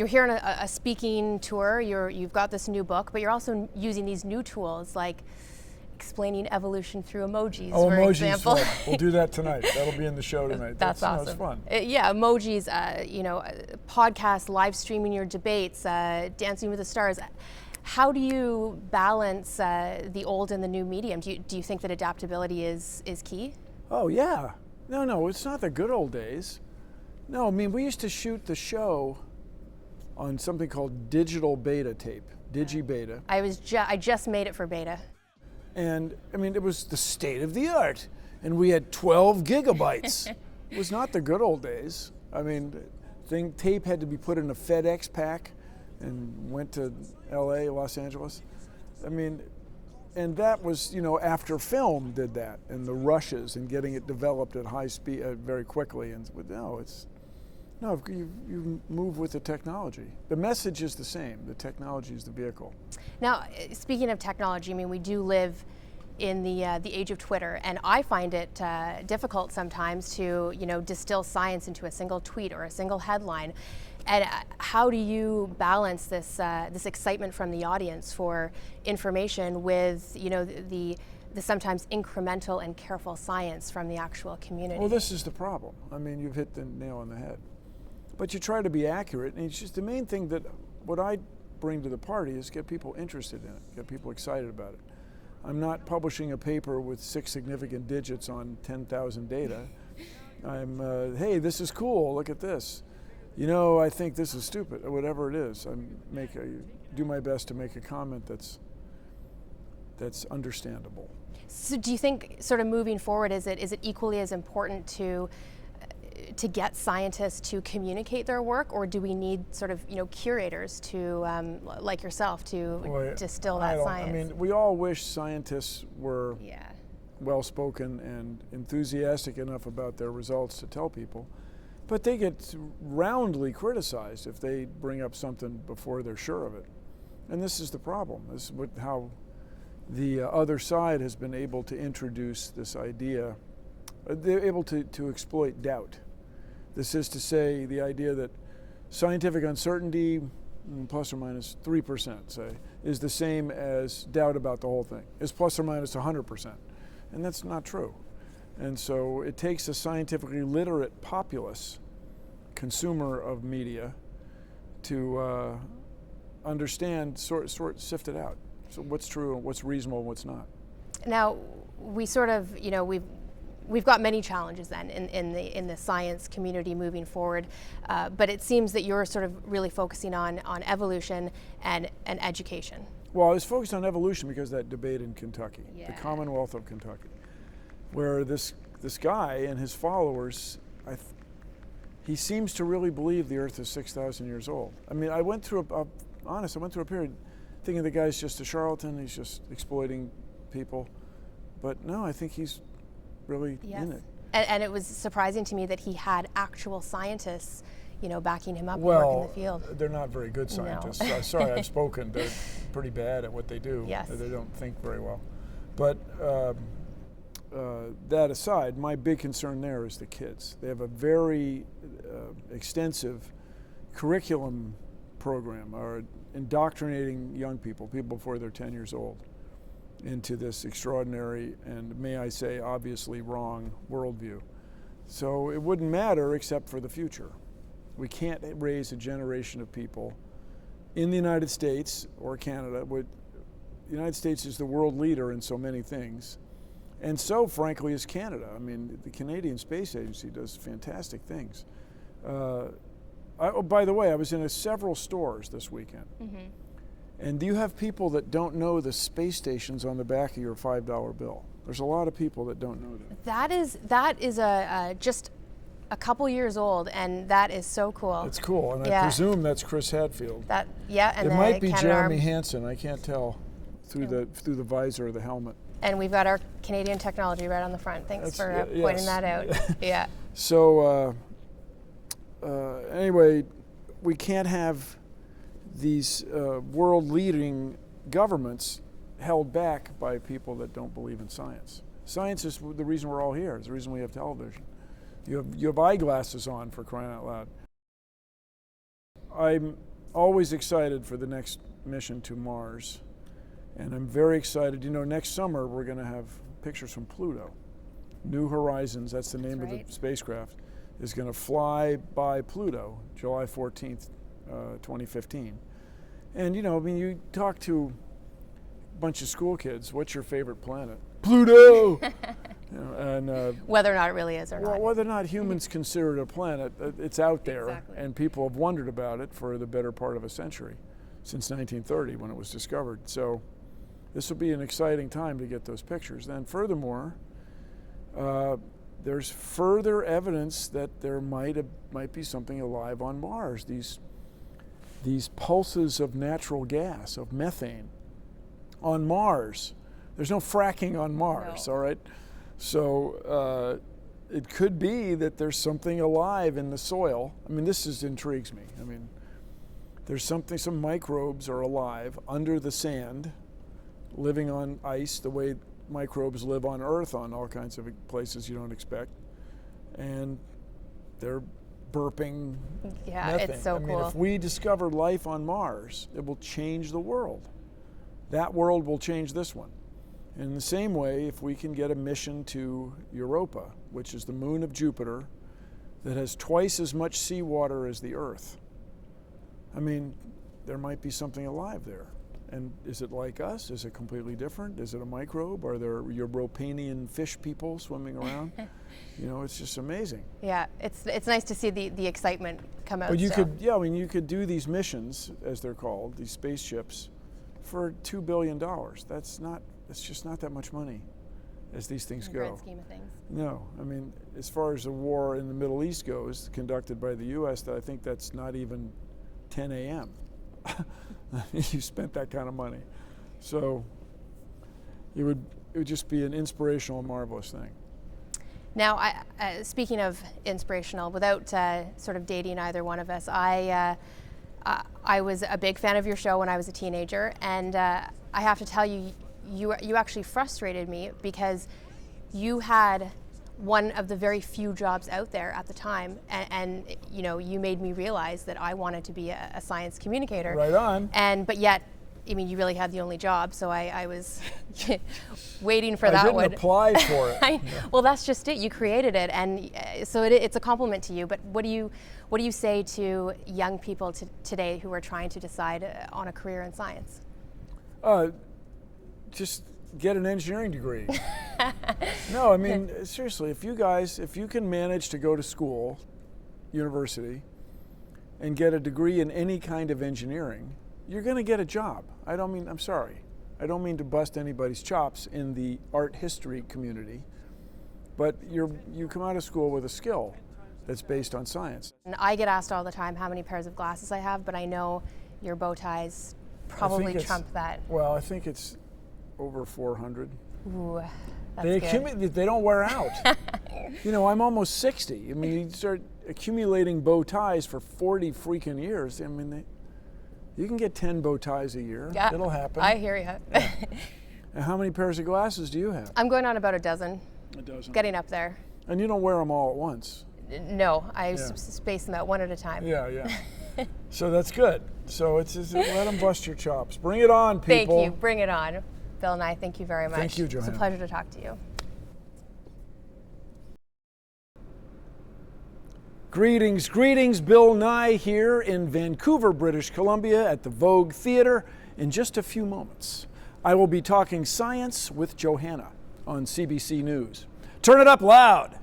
you're here on a speaking tour. You've got this new book, but you're also using these new tools like explaining evolution through emojis, for emojis, example. Fun. We'll do that tonight. That'll be in the show tonight. That's awesome. It's fun. Yeah, emojis, podcasts, live streaming your debates, Dancing with the Stars. How do you balance the old and the new medium? Do you think that adaptability is key? Oh, yeah. No, it's not the good old days. No, I mean, we used to shoot the show on something called digital beta tape, digi-beta. I just made it for beta. And I mean, it was the state of the art. And we had 12 gigabytes. It was not the good old days. I mean, tape had to be put in a FedEx pack and went to LA, Los Angeles. I mean, and that was, after film did that, and the rushes and getting it developed at high speed very quickly. And you move with the technology. The message is the same. The technology is the vehicle. Now, speaking of technology, I mean, we do live in the age of Twitter, and I find it difficult sometimes to distill science into a single tweet or a single headline. And how do you balance this excitement from the audience for information with the sometimes incremental and careful science from the actual community? Well, this is the problem. I mean, you've hit the nail on the head. But you try to be accurate, and it's just the main thing that what I bring to the party is get people interested in it, get people excited about it. I'm not publishing a paper with 6 significant digits on 10,000 data. I'm, hey, this is cool, look at this. I think this is stupid, or whatever it is. I do my best to make a comment that's understandable. So do you think, sort of moving forward, is it equally as important to get scientists to communicate their work, or do we need sort of curators to like yourself to distill that science? I mean, we all wish scientists were well-spoken and enthusiastic enough about their results to tell people, but they get roundly criticized if they bring up something before they're sure of it. And this is the problem. This is how the other side has been able to introduce this idea. They're able to exploit doubt. This is to say the idea that scientific uncertainty, plus or minus 3%, say, is the same as doubt about the whole thing. It's plus or minus 100%. And that's not true. And so it takes a scientifically literate populace, consumer of media, to understand, sift it out. So what's true, what's reasonable, and what's not. Now, we sort of, we've got many challenges then in the science community moving forward, but it seems that you're sort of really focusing on evolution and education. Well, I was focused on evolution because of that debate in Kentucky, the Commonwealth of Kentucky, where this guy and his followers, he seems to really believe the Earth is 6,000 years old. I mean, I went through a period thinking the guy's just a charlatan, he's just exploiting people, but no, I think he's really in it. And it was surprising to me that he had actual scientists, backing him up and work in the field. They're not very good scientists. No. Sorry, I've spoken. They're pretty bad at what they do. Yes. They don't think very well. But that aside, my big concern there is the kids. They have a very extensive curriculum program, or indoctrinating young people before they're 10 years old, into this extraordinary and, may I say, obviously wrong worldview. So it wouldn't matter except for the future. We can't raise a generation of people in the United States or Canada. The United States is the world leader in so many things, and so, frankly, is Canada. I mean, the Canadian Space Agency does fantastic things. By the way, I was in several stores this weekend. Mm-hmm. And you have people that don't know the space stations on the back of your $5 bill. There's a lot of people that don't know that. That is just a couple years old, and that is so cool. It's cool, and I presume that's Chris Hadfield. And it might be Jeremy Hansen. I can't tell through the visor of the helmet. And we've got our Canadian technology right on the front. Thanks for pointing that out. Yeah. So anyway, we can't have these world-leading governments held back by people that don't believe in science. Science is the reason we're all here. It's the reason we have television. You have eyeglasses on, for crying out loud. I'm always excited for the next mission to Mars. And I'm very excited. You know, next summer we're going to have pictures from Pluto. New Horizons, that's the name of the spacecraft, is going to fly by Pluto July 14th, 2015. And, you know, I mean, you talk to a bunch of school kids, what's your favorite planet? Pluto! You know, and whether or not it really is or not. Whether or not humans consider it a planet, it's out there. Exactly. And people have wondered about it for the better part of a century, since 1930 when it was discovered. So this will be an exciting time to get those pictures. Then furthermore, there's further evidence that there might be something alive on Mars. These pulses of natural gas, of methane, on Mars. There's no fracking on Mars, all right? So it could be that there's something alive in the soil. I mean, this intrigues me. I mean, there's some microbes are alive under the sand, living on ice the way microbes live on Earth on all kinds of places you don't expect. And they're burping methane. It's so cool. I mean, if we discover life on Mars, it will change the world. That world will change this one. In the same way, if we can get a mission to Europa, which is the moon of Jupiter, that has twice as much seawater as the Earth, I mean, there might be something alive there. And is it like us? Is it completely different? Is it a microbe? Are there Europanian fish people swimming around? You know, it's just amazing. Yeah, it's nice to see the excitement come out. But you could, yeah, I mean, you could do these missions, as they're called, these spaceships, for $2 billion. It's just not that much money as these things go. In the grand scheme of things. No, I mean, as far as the war in the Middle East goes, conducted by the U.S., I think that's not even 10 a.m. You spent that kind of money. So it would just be an inspirational and marvelous thing. Now, speaking of inspirational, without sort of dating either one of us, I was a big fan of your show when I was a teenager, and I have to tell you, you actually frustrated me because you had one of the very few jobs out there at the time, and you know, you made me realize that I wanted to be a science communicator. Right on. But yet, I mean, you really had the only job, so I was waiting for that one. I didn't apply for it. Well, that's just it. You created it, and so it's a compliment to you. But what do you say to young people today who are trying to decide on a career in science? Just get an engineering degree. No, I mean, seriously, if you can manage to go to school, university, and get a degree in any kind of engineering, you're going to get a job. I'm sorry. I don't mean to bust anybody's chops in the art history community, but you come out of school with a skill that's based on science. And I get asked all the time how many pairs of glasses I have, but I know your bow ties probably trump that. Well, I think it's over 400. Ooh, that's good. They don't wear out. You know, I'm almost 60. I mean, you start accumulating bow ties for 40 freaking years. I mean, you can get 10 bow ties a year. Yeah, it'll happen. I hear you. Yeah. And how many pairs of glasses do you have? I'm going on about a dozen. A dozen. Getting up there. And you don't wear them all at once? No, I space them out one at a time. Yeah. So that's good. So it's just, let them bust your chops. Bring it on, people. Thank you. Bring it on. Bill Nye, thank you very much. Thank you, Johanna. It's a pleasure to talk to you. Greetings, Bill Nye here in Vancouver, British Columbia at the Vogue Theatre. In just a few moments, I will be talking science with Johanna on CBC News. Turn it up loud.